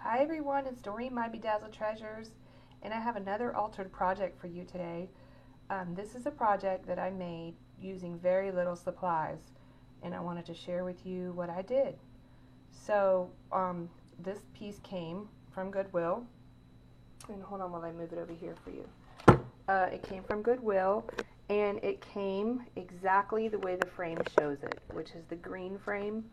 Hi everyone, it's Doreen, My Bedazzled Treasures, and I have another altered project for you today. This is a project that I made using very little supplies, and I wanted to share with you what I did. So, this piece came from Goodwill, and hold on while I move it over here for you. It came from Goodwill, and it came exactly the way the frame shows it, which is the green frame.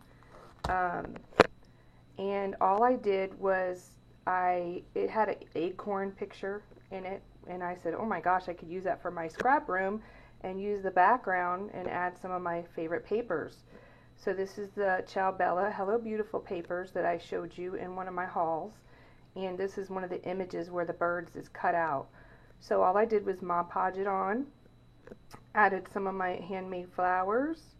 And all I did was it had an acorn picture in it, and I said, oh my gosh, I could use that for my scrap room and use the background and add some of my favorite papers. So this is the Ciao Bella Hello Beautiful papers that I showed you in one of my hauls, and this is one of the images where the birds is cut out. So all I did was Mod Podge it on, added some of my handmade flowers,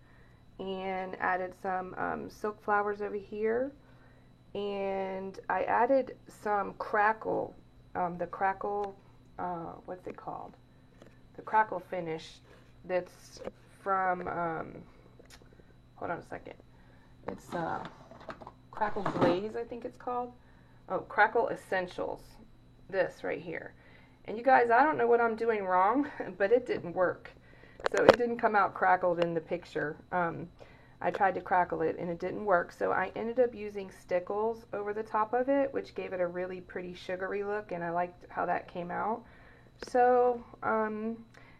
and added some silk flowers over here. And I added some crackle, what's it called? The crackle finish that's from, hold on a second. It's Crackle Glaze, I think it's called. Oh, Crackle Essentials. This right here. And you guys, I don't know what I'm doing wrong, but it didn't work. So it didn't come out crackled in the picture. I tried to crackle it and it didn't work, so I ended up using stickles over the top of it, which gave it a really pretty sugary look, and I liked how that came out. So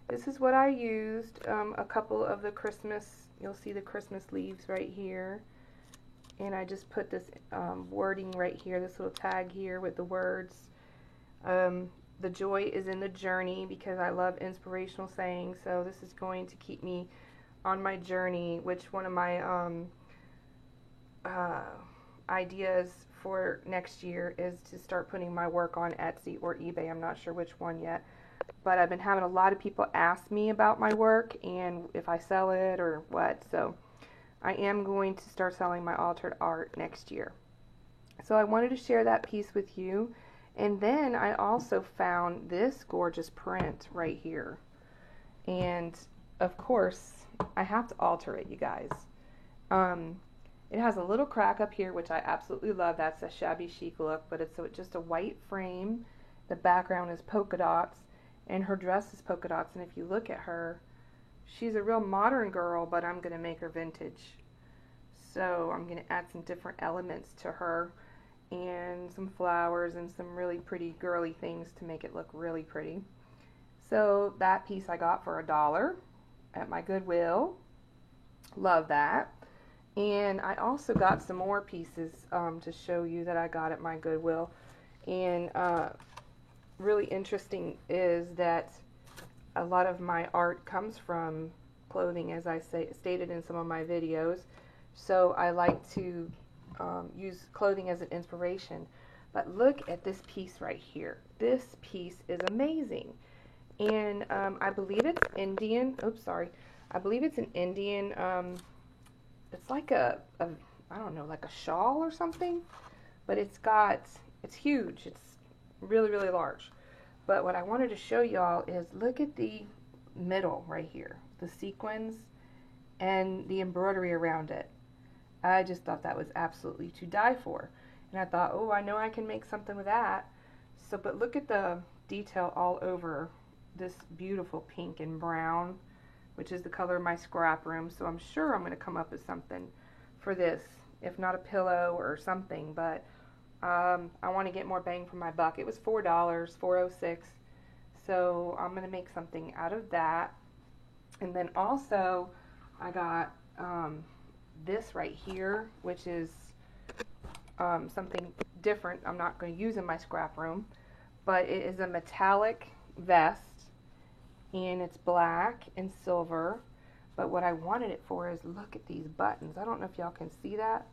this is what I used. A couple of the Christmas, you'll see the Christmas leaves right here, and I just put this wording right here, this little tag here with the words. The joy is in the journey, because I love inspirational sayings, so this is going to keep me on my journey, which one of my ideas for next year is to start putting my work on Etsy or eBay. I'm not sure which one yet, but I've been having a lot of people ask me about my work and if I sell it or what, so I am going to start selling my altered art next year. So I wanted to share that piece with you, and then I also found this gorgeous print right here, and of course I have to alter it, you guys. It has a little crack up here, which I absolutely love. That's a shabby chic look, but it's just a white frame. The background is polka dots, and her dress is polka dots. And if you look at her, she's a real modern girl, but I'm going to make her vintage. So I'm going to add some different elements to her, and some flowers, and some really pretty girly things to make it look really pretty. So that piece I got for $1 at my Goodwill. Love that. And I also got some more pieces to show you that I got at my Goodwill. And really interesting is that a lot of my art comes from clothing, as I stated in some of my videos. So I like to use clothing as an inspiration. But look at this piece right here. This piece is amazing. And I believe it's Indian. Oops, sorry. I believe it's an Indian. It's like I don't know, like a shawl or something. But it's huge. It's really, really large. But what I wanted to show y'all is look at the middle right here. The sequins and the embroidery around it. I just thought that was absolutely to die for. And I thought, oh, I know I can make something with that. So, but look at the detail all over this beautiful pink and brown, which is the color of my scrap room. So I'm sure I'm going to come up with something for this, if not a pillow or something. But I want to get more bang for my buck. It was $4, $4.06. So I'm going to make something out of that. And then also I got this right here, which is something different I'm not going to use in my scrap room. But it is a metallic vest, and it's black and silver. But what I wanted it for is, look at these buttons. I don't know if y'all can see that,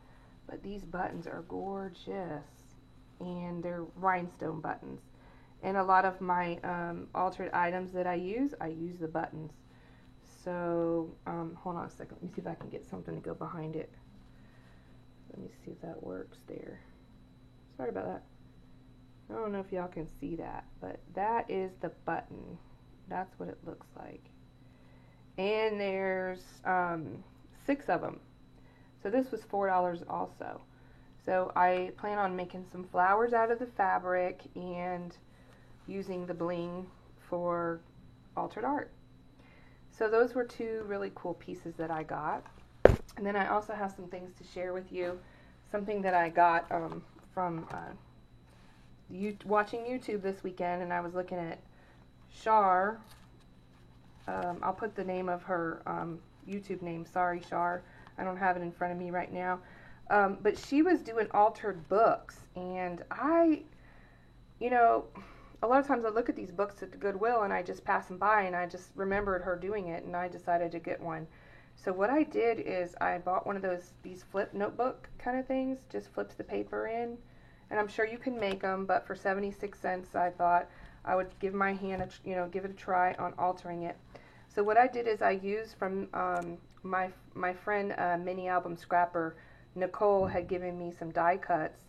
but these buttons are gorgeous, and they're rhinestone buttons. And a lot of my altered items that I use the buttons. So hold on a second, let me see if I can get something to go behind it. Let me see if that works there. Sorry about that. I don't know if y'all can see that, but that is the button. That's what it looks like. And there's 6 of them. So this was $4 also. So I plan on making some flowers out of the fabric and using the bling for altered art. So those were two really cool pieces that I got. And then I also have some things to share with you. Something that I got from watching YouTube this weekend, and I was looking at Shar. I'll put the name of her YouTube name. Sorry, Shar. I don't have it in front of me right now. But she was doing altered books, and you know, a lot of times I look at these books at the Goodwill and I just pass them by, and I just remembered her doing it, and I decided to get one. So what I did is I bought one of these flip notebook kind of things, just flips the paper in, and I'm sure you can make them, but for 76 cents I thought I would give my hand give it a try on altering it. So what I did is I used from my friend Mini Album Scrapper, Nicole, had given me some die cuts,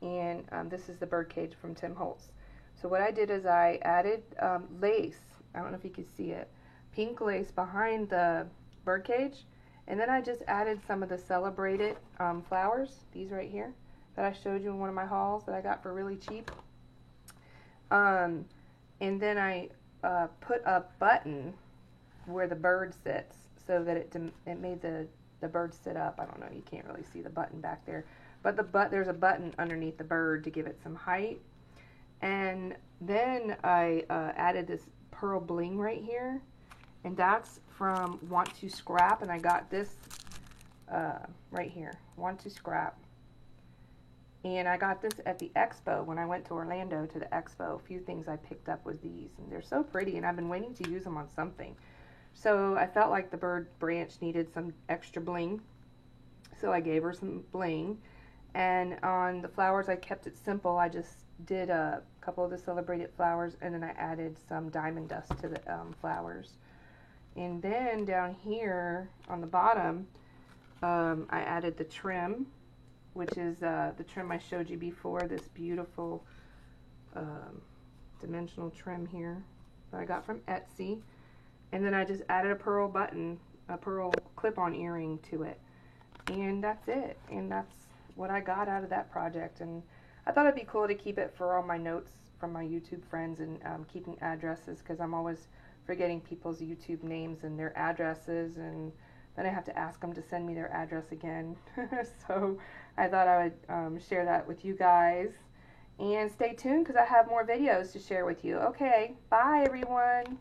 and this is the birdcage from Tim Holtz. So what I did is I added lace, I don't know if you can see it, pink lace behind the birdcage, and then I just added some of the celebrated flowers, these right here, that I showed you in one of my hauls that I got for really cheap. And then I put a button where the bird sits, so that it made the bird sit up. I don't know, you can't really see the button back there, but there's a button underneath the bird to give it some height. And then I added this pearl bling right here, and that's from Want to Scrap, and I got this right here, Want to Scrap. And I got this at the expo when I went to Orlando to the expo. A few things I picked up was these, and they're so pretty, and I've been waiting to use them on something. So I felt like the bird branch needed some extra bling, so I gave her some bling. And on the flowers, I kept it simple. I just did a couple of the celebrated flowers, and then I added some diamond dust to the flowers. And then down here on the bottom, I added the trim, which is the trim I showed you before, this beautiful dimensional trim here that I got from Etsy. And then I just added a pearl button, a pearl clip-on earring to it. And that's it. And that's what I got out of that project. And I thought it'd be cool to keep it for all my notes from my YouTube friends, and keeping addresses, because I'm always forgetting people's YouTube names and their addresses, and then I have to ask them to send me their address again. So I thought I would share that with you guys. And stay tuned, because I have more videos to share with you. Okay, bye everyone.